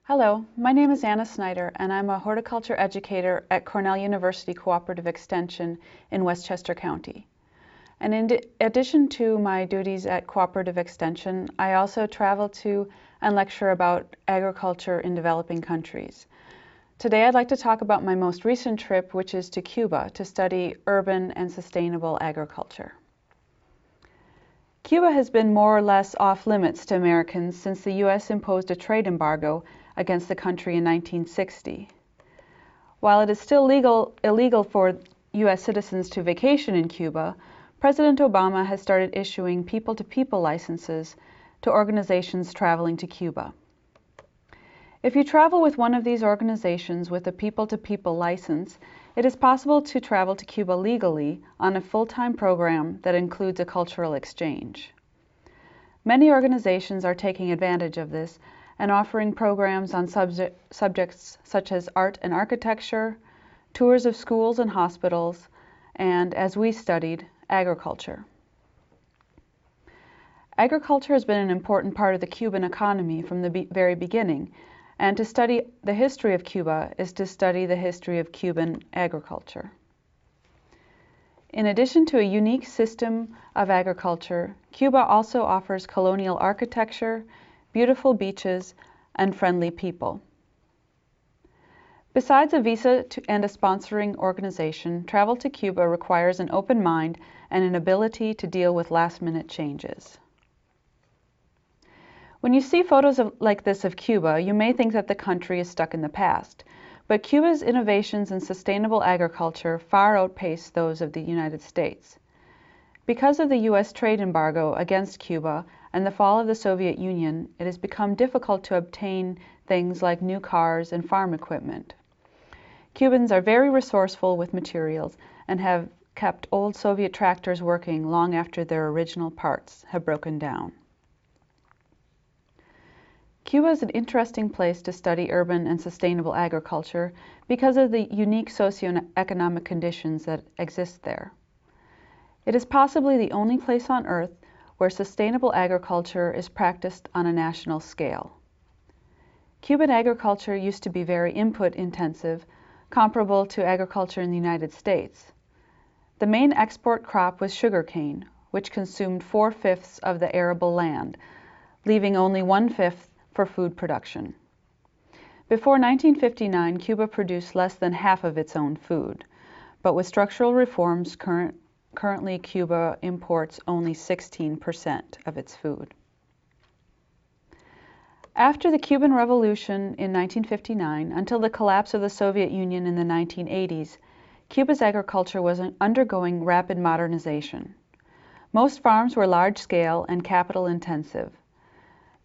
Hello, my name is Anna Snider, and I'm a horticulture educator at Cornell University Cooperative Extension in Westchester County. And in addition to my duties at Cooperative Extension, I also travel to and lecture about agriculture in developing countries. Today I'd like to talk about my most recent trip, which is to Cuba to study urban and sustainable agriculture. Cuba has been more or less off limits to Americans since the U.S. imposed a trade embargo against the country in 1960. While it is still illegal for U.S. citizens to vacation in Cuba, President Obama has started issuing people-to-people licenses to organizations traveling to Cuba. If you travel with one of these organizations with a people-to-people license, it is possible to travel to Cuba legally on a full-time program that includes a cultural exchange. Many organizations are taking advantage of this and offering programs on subjects such as art and architecture, tours of schools and hospitals, and, as we studied, agriculture. Agriculture has been an important part of the Cuban economy from the very beginning, and to study the history of Cuba is to study the history of Cuban agriculture. In addition to a unique system of agriculture, Cuba also offers colonial architecture, beautiful beaches, and friendly people. Besides a visa and a sponsoring organization, travel to Cuba requires an open mind and an ability to deal with last-minute changes. When you see photos like this of Cuba, you may think that the country is stuck in the past, but Cuba's innovations in sustainable agriculture far outpace those of the United States. Because of the U.S. trade embargo against Cuba and the fall of the Soviet Union, it has become difficult to obtain things like new cars and farm equipment. Cubans are very resourceful with materials and have kept old Soviet tractors working long after their original parts have broken down. Cuba is an interesting place to study urban and sustainable agriculture because of the unique socioeconomic conditions that exist there. It is possibly the only place on Earth where sustainable agriculture is practiced on a national scale. Cuban agriculture used to be very input-intensive, comparable to agriculture in the United States. The main export crop was sugarcane, which consumed 4/5 of the arable land, leaving only 1/5 for food production. Before 1959, Cuba produced less than half of its own food, but with structural reforms, currently Cuba imports only 16% of its food. After the Cuban Revolution in 1959, until the collapse of the Soviet Union in the 1980s, Cuba's agriculture was undergoing rapid modernization. Most farms were large-scale and capital-intensive.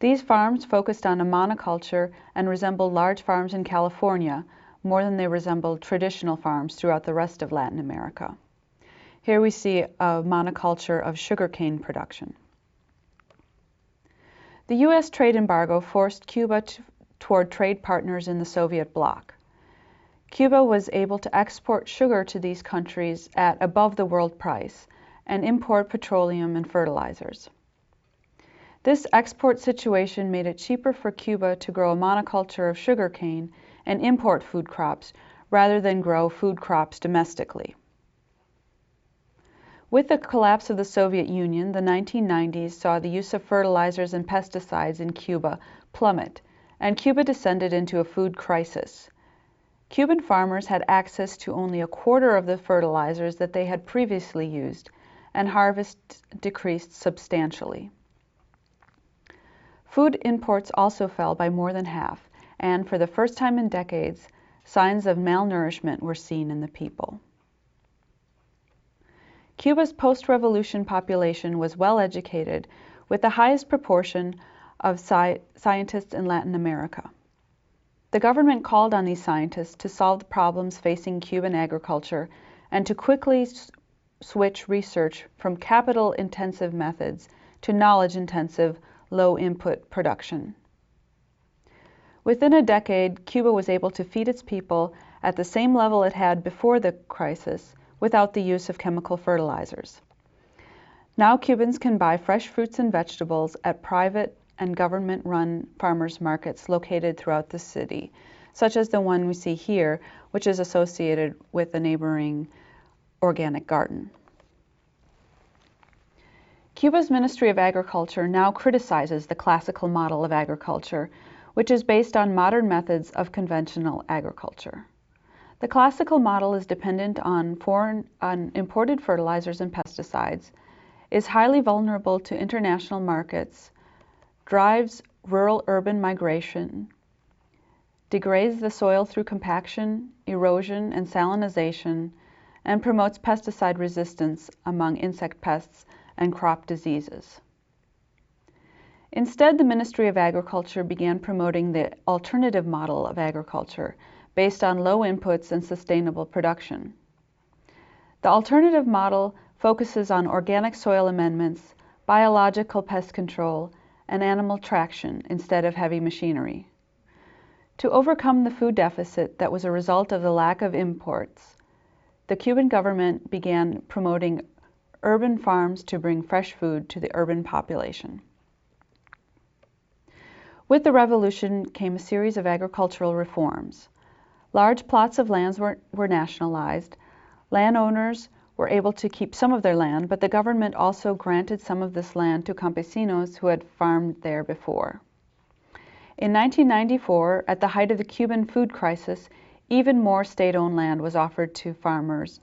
These farms focused on a monoculture and resembled large farms in California more than they resembled traditional farms throughout the rest of Latin America. Here we see a monoculture of sugarcane production. The U.S. trade embargo forced Cuba toward trade partners in the Soviet bloc. Cuba was able to export sugar to these countries at above the world price and import petroleum and fertilizers. This export situation made it cheaper for Cuba to grow a monoculture of sugarcane and import food crops rather than grow food crops domestically. With the collapse of the Soviet Union, the 1990s saw the use of fertilizers and pesticides in Cuba plummet, and Cuba descended into a food crisis. Cuban farmers had access to only a quarter of the fertilizers that they had previously used, and harvests decreased substantially. Food imports also fell by more than half, and for the first time in decades, signs of malnourishment were seen in the people. Cuba's post-revolution population was well educated, with the highest proportion of scientists in Latin America. The government called on these scientists to solve the problems facing Cuban agriculture and to quickly switch research from capital-intensive methods to knowledge-intensive, low-input production. Within a decade, Cuba was able to feed its people at the same level it had before the crisis without the use of chemical fertilizers. Now Cubans can buy fresh fruits and vegetables at private and government-run farmers markets located throughout the city, such as the one we see here, which is associated with a neighboring organic garden. Cuba's Ministry of Agriculture now criticizes the classical model of agriculture, which is based on modern methods of conventional agriculture. The classical model is dependent on imported fertilizers and pesticides, is highly vulnerable to international markets, drives rural-urban migration, degrades the soil through compaction, erosion, and salinization, and promotes pesticide resistance among insect pests and crop diseases. Instead, the Ministry of Agriculture began promoting the alternative model of agriculture based on low inputs and sustainable production. The alternative model focuses on organic soil amendments, biological pest control, and animal traction instead of heavy machinery. To overcome the food deficit that was a result of the lack of imports, the Cuban government began promoting urban farms to bring fresh food to the urban population. With the revolution came a series of agricultural reforms. Large plots of lands were nationalized. Landowners were able to keep some of their land, but the government also granted some of this land to campesinos who had farmed there before. In 1994, at the height of the Cuban food crisis, even more state-owned land was offered to farmers'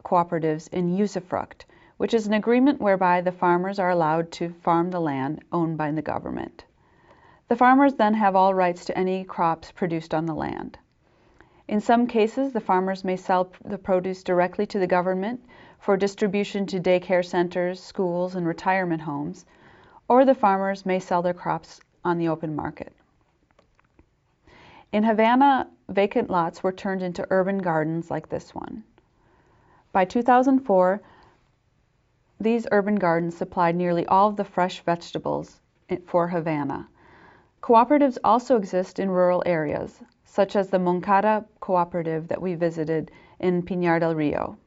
cooperatives in usufruct, which is an agreement whereby the farmers are allowed to farm the land owned by the government. The farmers then have all rights to any crops produced on the land. In some cases, the farmers may sell the produce directly to the government for distribution to daycare centers, schools, and retirement homes, or the farmers may sell their crops on the open market. In Havana, vacant lots were turned into urban gardens like this one. By 2004, these urban gardens supplied nearly all of the fresh vegetables for Havana. Cooperatives also exist in rural areas, such as the Moncada Cooperative that we visited in Pinar del Rio.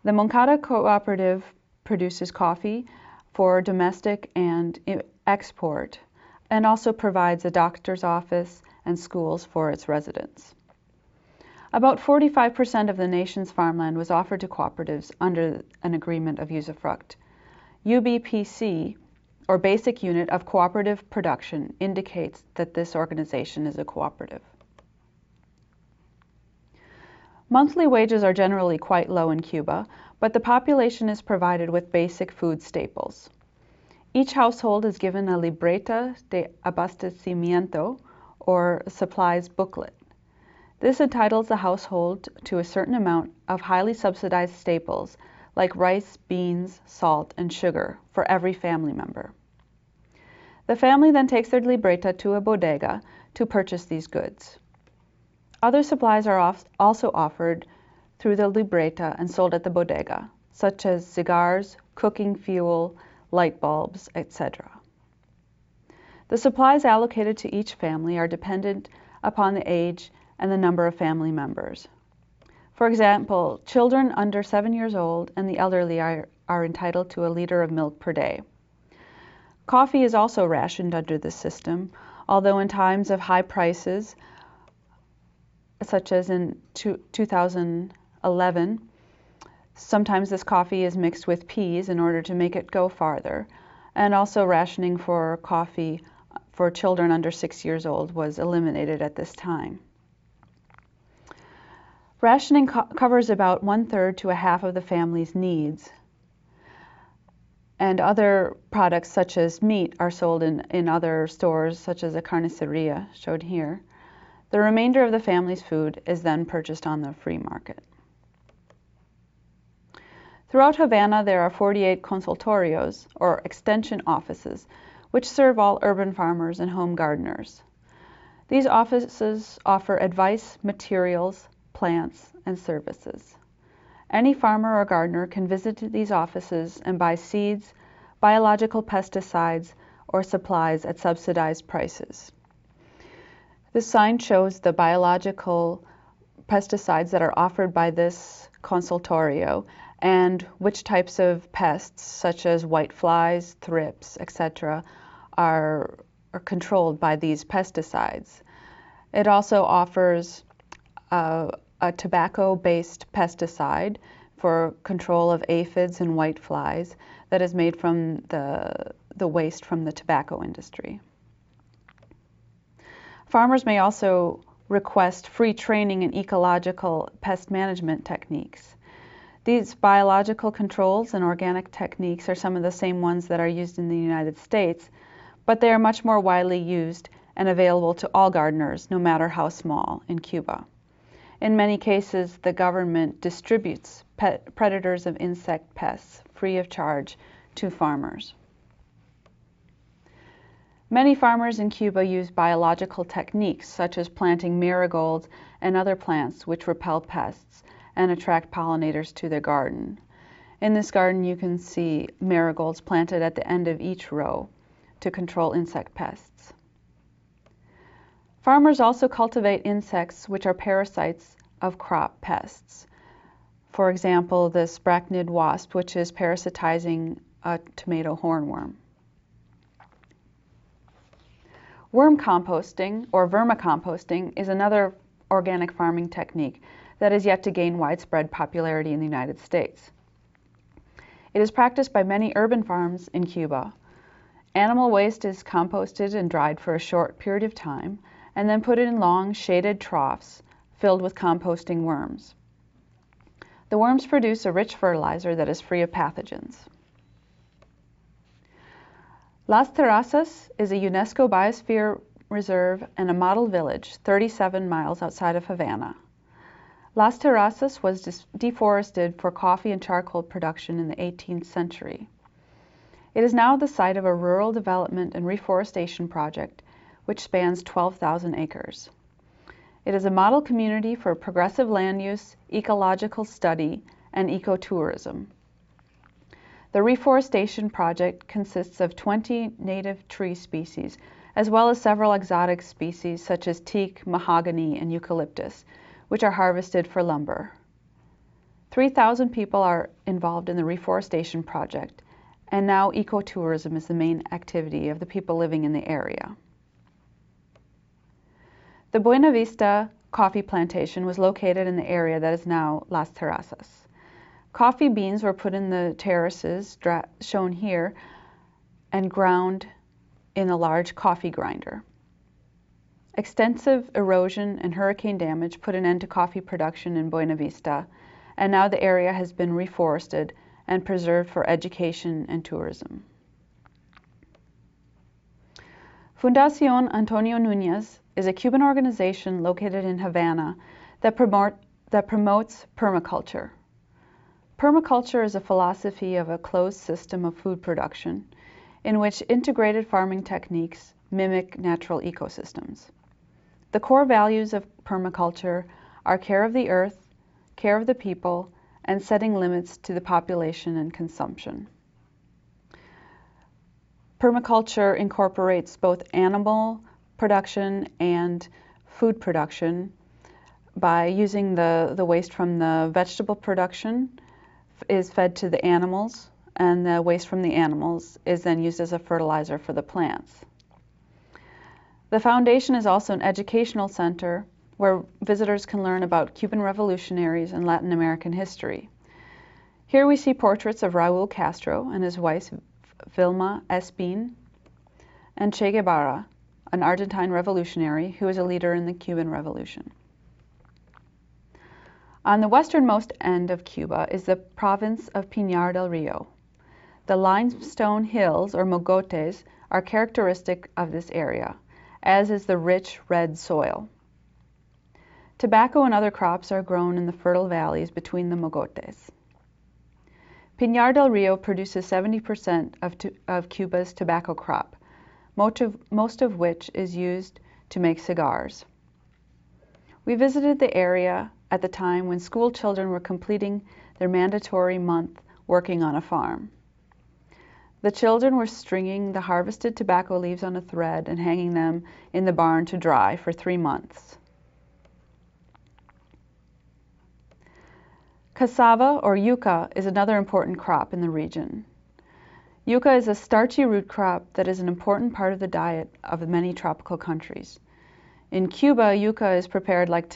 The Moncada Cooperative produces coffee for domestic and export, and also provides a doctor's office and schools for its residents. About 45% of the nation's farmland was offered to cooperatives under an agreement of usufruct. UBPC, or Basic Unit of Cooperative Production, indicates that this organization is a cooperative. Monthly wages are generally quite low in Cuba, but the population is provided with basic food staples. Each household is given a libreta de abastecimiento, or supplies booklet. This entitles the household to a certain amount of highly subsidized staples like rice, beans, salt, and sugar for every family member. The family then takes their libreta to a bodega to purchase these goods. Other supplies are also offered through the libreta and sold at the bodega, such as cigars, cooking fuel, light bulbs, etc. The supplies allocated to each family are dependent upon the age and the number of family members. For example, children under 7 years old and the elderly are entitled to a liter of milk per day. Coffee is also rationed under this system, although in times of high prices, such as in 2011, sometimes this coffee is mixed with peas in order to make it go farther, and also rationing for coffee for children under 6 years old was eliminated at this time. Rationing covers about 1/3 to a half of the family's needs, and other products such as meat are sold in other stores, such as a carniceria showed here. The remainder of the family's food is then purchased on the free market. Throughout Havana, there are 48 consultorios, or extension offices, which serve all urban farmers and home gardeners. These offices offer advice, materials, plants, and services. Any farmer or gardener can visit these offices and buy seeds, biological pesticides, or supplies at subsidized prices. This sign shows the biological pesticides that are offered by this consultorio and which types of pests, such as white flies, thrips, etc., are controlled by these pesticides. It also offers a tobacco-based pesticide for control of aphids and whiteflies that is made from the waste from the tobacco industry. Farmers may also request free training in ecological pest management techniques. These biological controls and organic techniques are some of the same ones that are used in the United States, but they are much more widely used and available to all gardeners, no matter how small, in Cuba. In many cases, the government distributes predators of insect pests free of charge to farmers. Many farmers in Cuba use biological techniques such as planting marigolds and other plants which repel pests and attract pollinators to their garden. In this garden you can see marigolds planted at the end of each row to control insect pests. Farmers also cultivate insects which are parasites of crop pests. For example, the sprachnid wasp, which is parasitizing a tomato hornworm. Worm composting, or vermicomposting, is another organic farming technique that is yet to gain widespread popularity in the United States. It is practiced by many urban farms in Cuba. Animal waste is composted and dried for a short period of time, and then put in long, shaded troughs filled with composting worms. The worms produce a rich fertilizer that is free of pathogens. Las Terrazas is a UNESCO Biosphere Reserve and a model village 37 miles outside of Havana. Las Terrazas was deforested for coffee and charcoal production in the 18th century. It is now the site of a rural development and reforestation project which spans 12,000 acres. It is a model community for progressive land use, ecological study, and ecotourism. The reforestation project consists of 20 native tree species, as well as several exotic species such as teak, mahogany, and eucalyptus, which are harvested for lumber. 3,000 people are involved in the reforestation project, and now ecotourism is the main activity of the people living in the area. The Buena Vista coffee plantation was located in the area that is now Las Terrazas. Coffee beans were put in the terraces, shown here, and ground in a large coffee grinder. Extensive erosion and hurricane damage put an end to coffee production in Buena Vista, and now the area has been reforested and preserved for education and tourism. Fundación Antonio Núñez is a Cuban organization located in Havana that promotes permaculture. Permaculture is a philosophy of a closed system of food production in which integrated farming techniques mimic natural ecosystems. The core values of permaculture are care of the earth, care of the people, and setting limits to the population and consumption. Permaculture incorporates both animal production and food production by using the waste from the vegetable production is fed to the animals, and the waste from the animals is then used as a fertilizer for the plants. The foundation is also an educational center where visitors can learn about Cuban revolutionaries and Latin American history. Here we see portraits of Raúl Castro and his wife Vilma Espín, and Che Guevara, an Argentine revolutionary who was a leader in the Cuban Revolution. On the westernmost end of Cuba is the province of Pinar del Rio. The limestone hills, or mogotes, are characteristic of this area, as is the rich red soil. Tobacco and other crops are grown in the fertile valleys between the mogotes. Pinar del Rio produces 70% of Cuba's tobacco crop, most of which is used to make cigars. We visited the area at the time when school children were completing their mandatory month working on a farm. The children were stringing the harvested tobacco leaves on a thread and hanging them in the barn to dry for 3 months. Cassava, or yuca, is another important crop in the region. Yucca is a starchy root crop that is an important part of the diet of many tropical countries. In Cuba, yucca is prepared like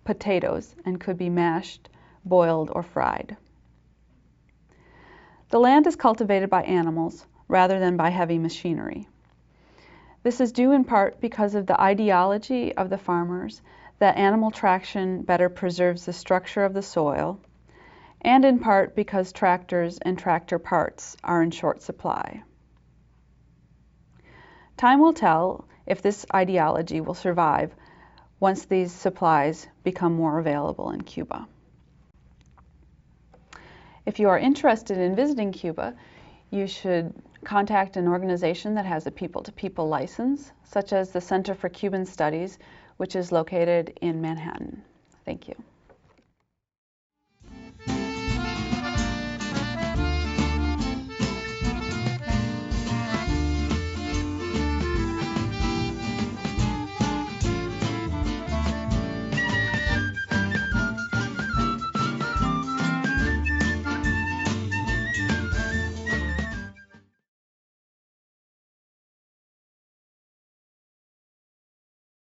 potatoes and could be mashed, boiled, or fried. The land is cultivated by animals rather than by heavy machinery. This is due in part because of the ideology of the farmers that animal traction better preserves the structure of the soil, and in part because tractors and tractor parts are in short supply. Time will tell if this ideology will survive once these supplies become more available in Cuba. If you are interested in visiting Cuba, you should contact an organization that has a people-to-people license, such as the Center for Cuban Studies, which is located in Manhattan. Thank you.